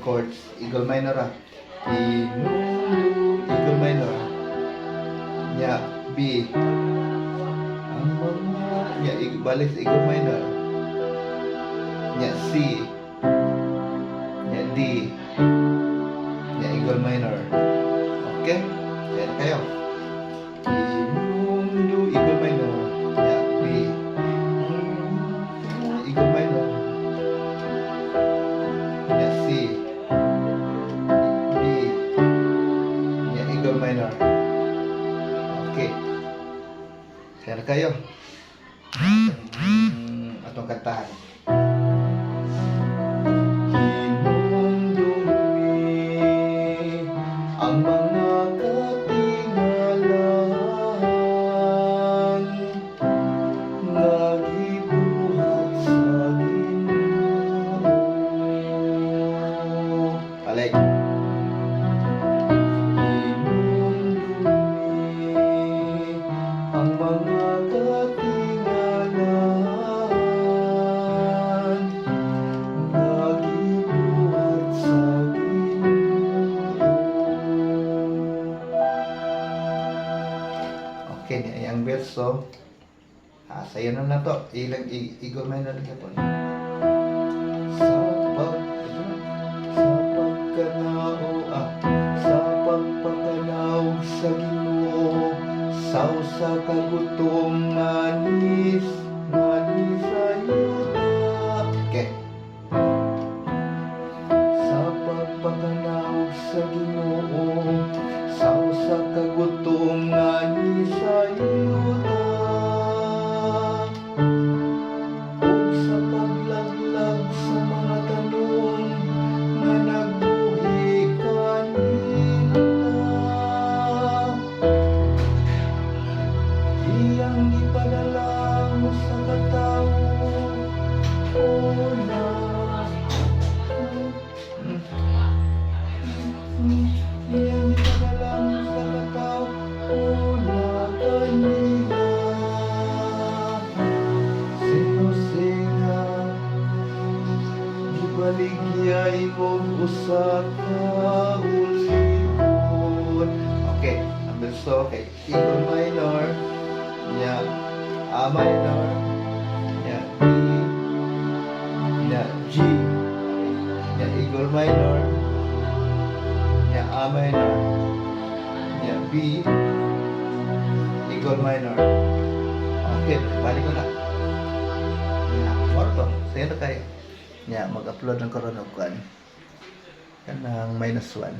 chords. Eagle minor eagle minor. Nya B. Ang mga nya balik sa eagle minor. Nya C. Nya D. Nya eagle minor. Okay? Yan kayo. Eagle minor. Nya B. Eagle minor. Nya C. D. Nya eagle minor. Okay. Yan kayo. Atong kantahan. Ang mga katingalan nagibuhat sa Ginoo. Balik. Inundumi ang mga katingalan nagibuhat sa Okay, yang verso sayo na to ilang eagle minor na po sa pagpakanaw sa Ginoo saw sa kagutom manis ayuda. Okay, sa pagpakanaw sa Ginoo saw sa kagutom manis ayuda. O sa paglaglag sa mga tanong na nagbuhi kanina, iyang ipadala mo sa katawo una. Iyang ipadala mo sa katawo una kanina. Sino gibaligya imong usa ka ulikon. Okay, ang verso kay eagle minor, nya A minor, nya B, nya G, nya eagle minor, nya A minor, nya B, eagle minor. Okay, balik ko na. Nya, orto, sa'yo na kayo. Nya, mag-upload ng karon og kuan kanang -1.